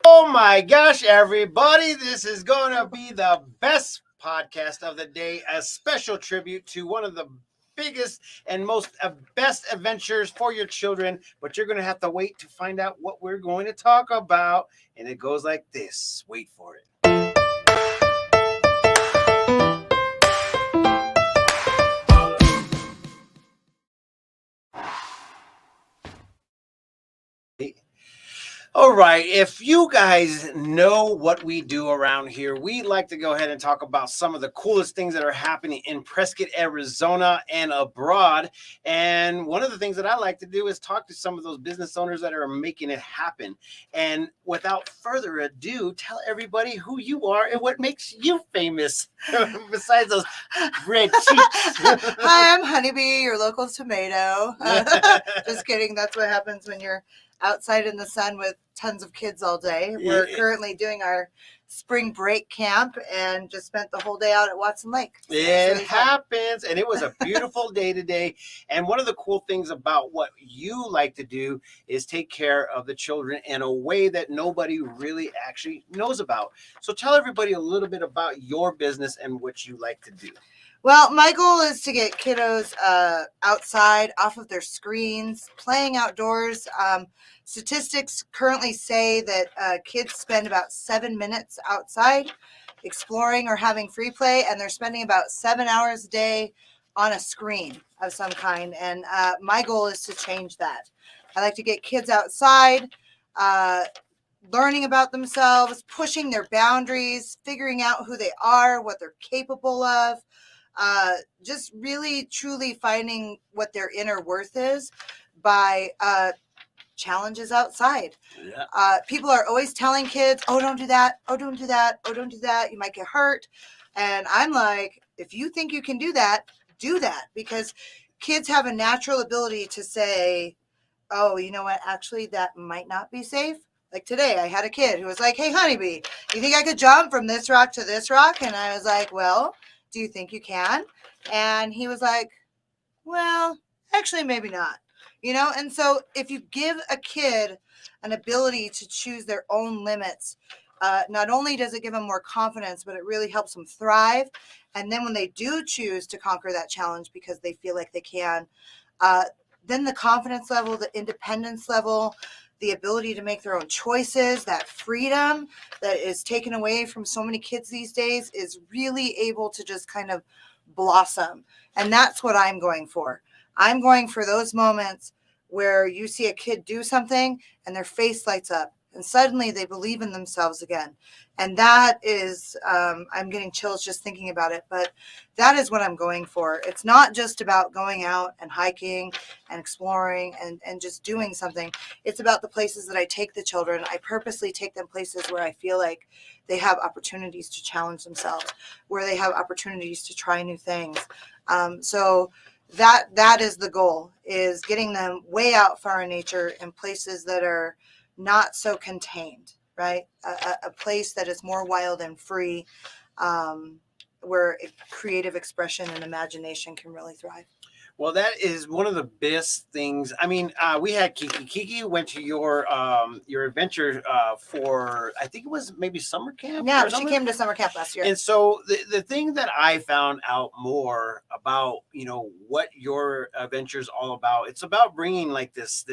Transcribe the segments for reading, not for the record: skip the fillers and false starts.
Oh my gosh, everybody, this is going to be the best podcast of the day, a special tribute to one of the biggest and most best adventures for your children. But you're going to have to wait to find out what we're going to talk about. And it goes like this. Wait for it. All right. If you guys know what we do around here, we like to go ahead and talk about some of the coolest things that are happening in Prescott, Arizona, and abroad. And one of the things that I like to do is talk to some of those business owners that are making it happen. And without further ado, tell everybody who you are and what makes you famous besides those red cheeks. Hi, I'm Honeybee, your local tomato. Just kidding. That's what happens when you're outside in the sun with tons of kids all day. We're currently doing our spring break camp and just spent the whole day out at Watson Lake. So it really happens. And it was a beautiful day today. And one of the cool things about what you like to do is take care of the children in a way that nobody really actually knows about. So tell everybody a little bit about your business and what you like to do. Well, my goal is to get kiddos outside, off of their screens, playing outdoors. Statistics currently say that kids spend about 7 minutes outside exploring or having free play, and they're spending about 7 hours a day on a screen of some kind. And my goal is to change that. I like to get kids outside, learning about themselves, pushing their boundaries, figuring out who they are, what they're capable of. Just really truly finding what their inner worth is by challenges outside. Yeah. People are always telling kids, oh, don't do that. Oh, don't do that. Oh, don't do that. You might get hurt. And I'm like, if you think you can do that, do that. Because kids have a natural ability to say, oh, you know what? Actually, that might not be safe. Like today, I had a kid who was like, hey, Honeybee, you think I could jump from this rock to this rock? And I was like, well, do you think you can? And he was like, well, actually, maybe not. And so if you give a kid an ability to choose their own limits, not only does it give them more confidence, but it really helps them thrive. And then when they do choose to conquer that challenge because they feel like they can, then the confidence level, the independence level, the ability to make their own choices, that freedom that is taken away from so many kids these days is really able to just kind of blossom. And that's what I'm going for. I'm going for those moments where you see a kid do something and their face lights up and suddenly they believe in themselves again. And that is, I'm getting chills just thinking about it, but that is what I'm going for. It's not just about going out and hiking and exploring and just doing something. It's about the places that I take the children. I purposely take them places where I feel like they have opportunities to challenge themselves, where they have opportunities to try new things. So that is the goal, is getting them way out far in nature in places that are not so contained, right? A place that is more wild and free, where creative expression and imagination can really thrive. Well, that is one of the best things. I mean, we had Kiki. Kiki went to your adventure for, I think it was maybe summer camp. Yeah, she came to summer camp last year. And so the thing that I found out more about, what your adventure is all about, it's about bringing like this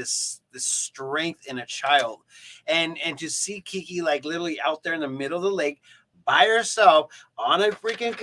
strength in a child, and to see Kiki like literally out there in the middle of the lake by herself on a freaking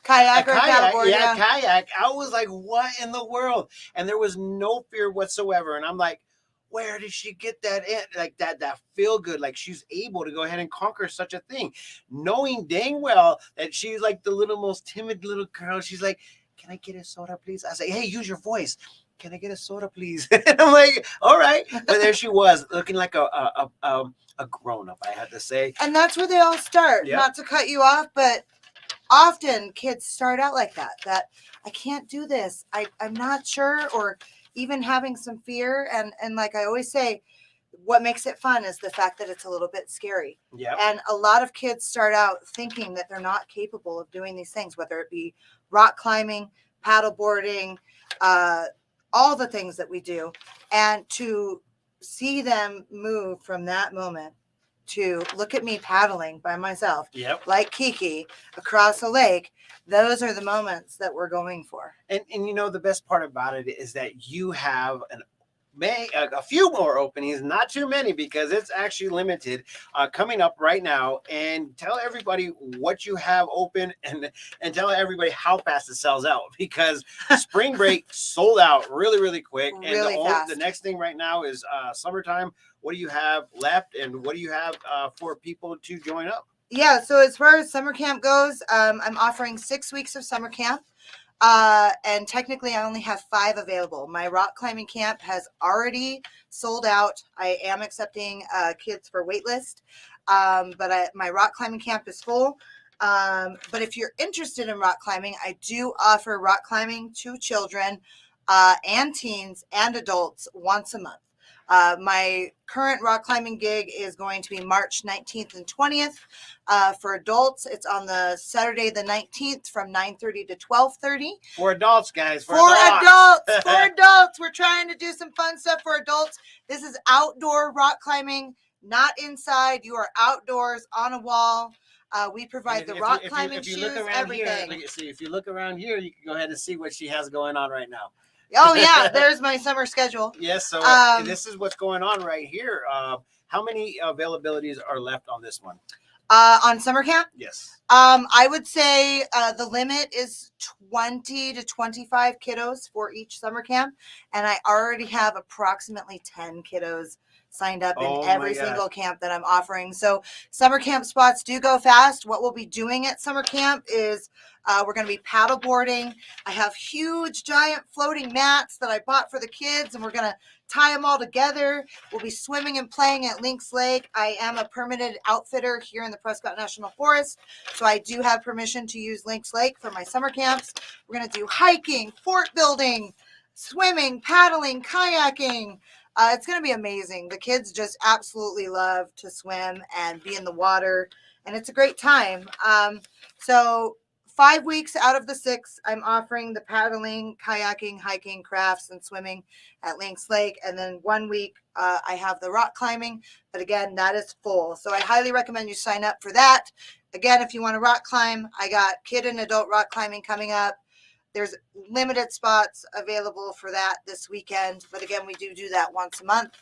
kayak or paddleboard. Yeah, kayak. I was like, what in the world? And there was no fear whatsoever. And I'm like, where did she get that in? Like that feel good, like she's able to go ahead and conquer such a thing, knowing dang well that she's like the little most timid little girl. She's like, can I get a soda, please? I say, hey, use your voice. Can I get a soda, please? And I'm like, all right. But there she was, looking like a grown-up, I had to say. And that's where they all start. Yep. Not to cut you off, but often kids start out like that I can't do this. I'm not sure, or even having some fear. And like I always say, what makes it fun is the fact that it's a little bit scary. Yep. And a lot of kids start out thinking that they're not capable of doing these things, whether it be rock climbing, paddleboarding, all the things that we do. And to see them move from that moment to look at me paddling by myself, Yep. like Kiki, across a lake, those are the moments that we're going for. And the best part about it is that you have a few more openings, not too many because it's actually limited, coming up right now. And tell everybody what you have open, and tell everybody how fast it sells out, because spring break sold out really quick. Really And fast. the next thing right now is summertime. What do you have left, and what do you have for people to join up? Yeah, so as far as summer camp goes, I'm offering 6 weeks of summer camp. And technically, I only have 5 available. My rock climbing camp has already sold out. I am accepting kids for waitlist, but my rock climbing camp is full. But if you're interested in rock climbing, I do offer rock climbing to children and teens and adults once a month. My current rock climbing gig is going to be March 19th and 20th. For adults, it's on the Saturday the 19th from 9:30 to 12:30. For adults, guys. For adults. We're trying to do some fun stuff for adults. This is outdoor rock climbing, not inside. You are outdoors on a wall. We provide the rock climbing shoes, everything. If you look around here, you can go ahead and see what she has going on right now. Oh, yeah, there's my summer schedule. Yes, so this is what's going on right here. How many availabilities are left on this one? On summer camp? Yes. I would say the limit is 20 to 25 kiddos for each summer camp. And I already have approximately 10 kiddos signed up in every single camp that I'm offering. So summer camp spots do go fast. What we'll be doing at summer camp is we're going to be paddleboarding. I have huge, giant floating mats that I bought for the kids, and we're going to tie them all together. We'll be swimming and playing at Lynx Lake. I am a permitted outfitter here in the Prescott National Forest, so I do have permission to use Lynx Lake for my summer camps. We're going to do hiking, fort building, swimming, paddling, kayaking. It's going to be amazing. The kids just absolutely love to swim and be in the water, and it's a great time. So 5 weeks out of the 6, I'm offering the paddling, kayaking, hiking, crafts, and swimming at Lynx Lake. And then 1 week, I have the rock climbing. But again, that is full. So I highly recommend you sign up for that. Again, if you want to rock climb, I got kid and adult rock climbing coming up. There's limited spots available for that this weekend. But again, we do that once a month.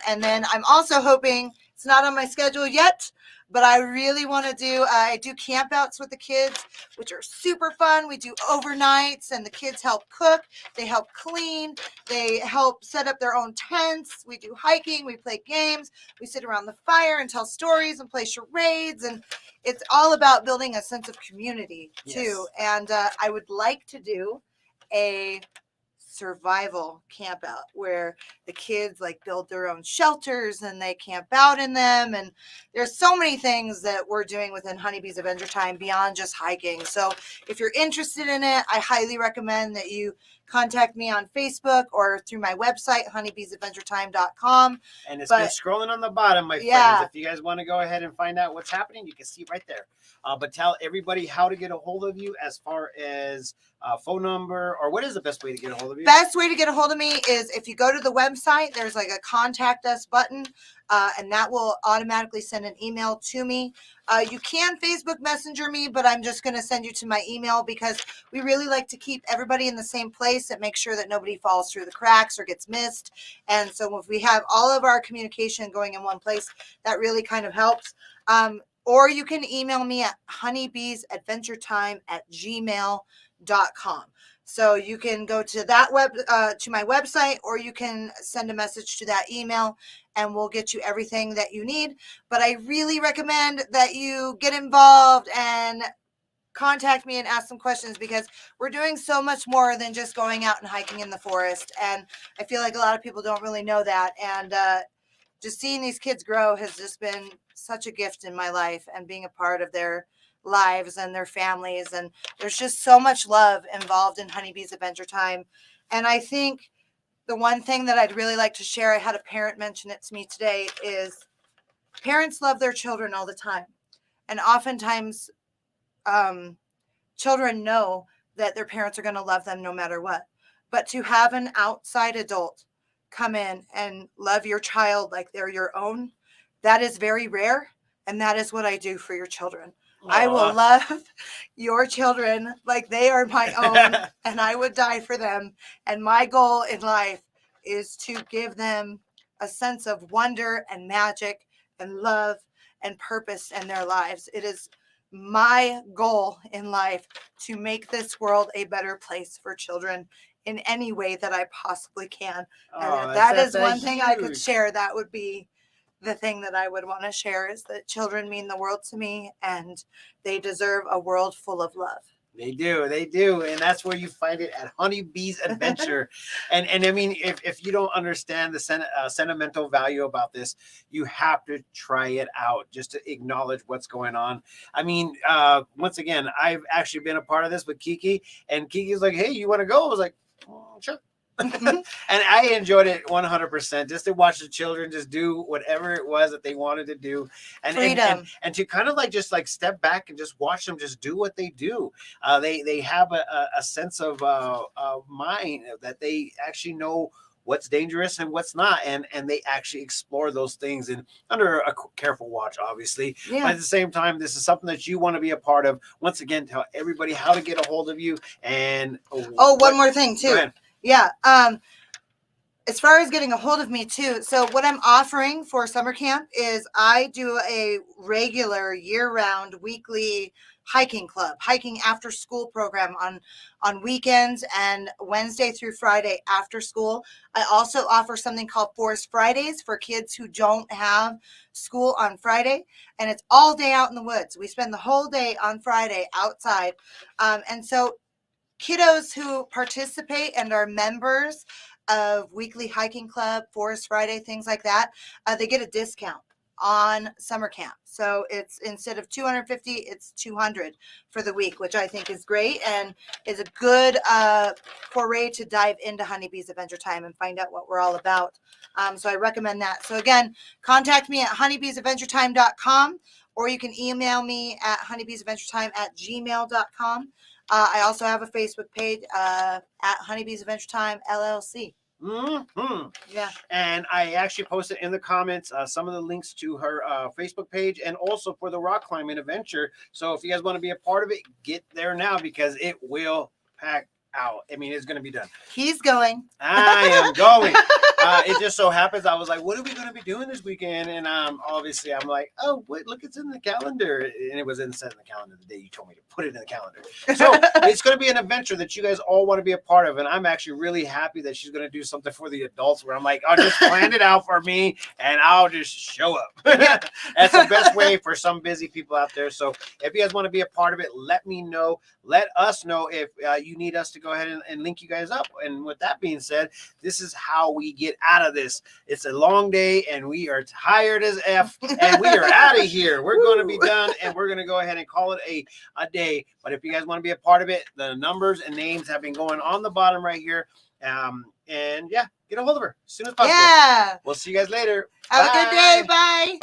And then I'm also hoping, it's not on my schedule yet, but I really want to do, I do campouts with the kids, which are super fun. We do overnights, and the kids help cook. They help clean. They help set up their own tents. We do hiking. We play games. We sit around the fire and tell stories and play charades. And it's all about building a sense of community, too. Yes. And I would like to do a survival camp out where the kids build their own shelters and they camp out in them. And there's so many things that we're doing within Honeybee's Adventure Time beyond just hiking. So if you're interested in it, I highly recommend that you contact me on Facebook or through my website, honeybeesadventuretime.com. And it's been scrolling on the bottom, my friends. If you guys want to go ahead and find out what's happening, you can see right there. But tell everybody how to get a hold of you as far as phone number, or what is the best way to get a hold of you? Best way to get a hold of me is if you go to the website, there's a contact us button, and that will automatically send an email to me. You can Facebook Messenger me, but I'm just going to send you to my email because we really like to keep everybody in the same place and make sure that nobody falls through the cracks or gets missed. And so if we have all of our communication going in one place, that really kind of helps. Or you can email me at honeybeesadventuretime@gmail.com. So you can go to that to my website, or you can send a message to that email and we'll get you everything that you need. But I really recommend that you get involved and contact me and ask some questions, because we're doing so much more than just going out and hiking in the forest. And I feel like a lot of people don't really know that. And just seeing these kids grow has just been such a gift in my life, and being a part of their lives and their families. And there's just so much love involved in Honeybee's Adventure Time. And I think the one thing that I'd really like to share, I had a parent mention it to me today, is parents love their children all the time. And oftentimes children know that their parents are going to love them no matter what. But to have an outside adult come in and love your child like they're your own, That is very rare, and that is what I do for your children. I will Aw. love your children like they are my own, and I would die for them. And my goal in life is to give them a sense of wonder and magic and love and purpose in their lives. It is my goal in life to make this world a better place for children in any way that I possibly can. And Oh, if that is that's one thing I could huge. share, that would be the thing that I would want to share, is that children mean the world to me and they deserve a world full of love. They do, and that's where you find it at Honeybee's Adventure. And I mean, if you don't understand the sentimental value about this, you have to try it out just to acknowledge what's going on. I mean, once again, I've actually been a part of this with Kiki, and Kiki's like, "Hey, you want to go?" I was like, "Sure." And I enjoyed it 100%, just to watch the children just do whatever it was that they wanted to do, and Freedom. and to kind of like just like step back and just watch them just do what they do. They have a sense of mind that they actually know what's dangerous and what's not, and they actually explore those things and under a careful watch, obviously. But Yeah. at the same time, this is something that you want to be a part of. Once again, tell everybody how to get a hold of you. And Oh, one more thing Go too. ahead. Yeah. As far as getting a hold of me too, so what I'm offering for summer camp is I do a regular year-round weekly hiking after school program on weekends and Wednesday through Friday after school. I also offer something called Forest Fridays for kids who don't have school on Friday, and it's all day out in the woods. We spend the whole day on Friday outside, and so kiddos who participate and are members of weekly hiking club, Forest Friday, things like that, they get a discount on summer camp. So it's, instead of 250, it's 200 for the week, which I think is great and is a good foray to dive into Honeybee's Adventure Time and find out what we're all about. So I recommend that. So again, contact me at honeybeesadventuretime.com, or you can email me at honeybeesadventuretime@gmail.com. I also have a Facebook page at Honeybee's Adventure Time LLC. Mm-hmm. Yeah. And I actually posted in the comments some of the links to her Facebook page, and also for the rock climbing adventure. So if you guys want to be a part of it, get there now, because it will pack out. I mean, it's going to be done. He's going. I am going. It just so happens I was like, what are we going to be doing this weekend? And obviously I'm like, oh, wait, look, it's in the calendar. And it was set in the calendar the day you told me to put it in the calendar. So it's going to be an adventure that you guys all want to be a part of. And I'm actually really happy that she's going to do something for the adults, where I'm like, I'll just plan it out for me and I'll just show up. That's the best way for some busy people out there. So if you guys want to be a part of it, let me know. Let us know if you need us to go ahead and link you guys up. And with that being said, this is how we get out of this. It's a long day and we are tired as F, and we are out of here. We're going to be done, and we're going to go ahead and call it a day. But if you guys want to be a part of it, the numbers and names have been going on the bottom right here. And yeah, get a hold of her as soon as possible. Yeah. We'll see you guys later. Have a good day. Bye.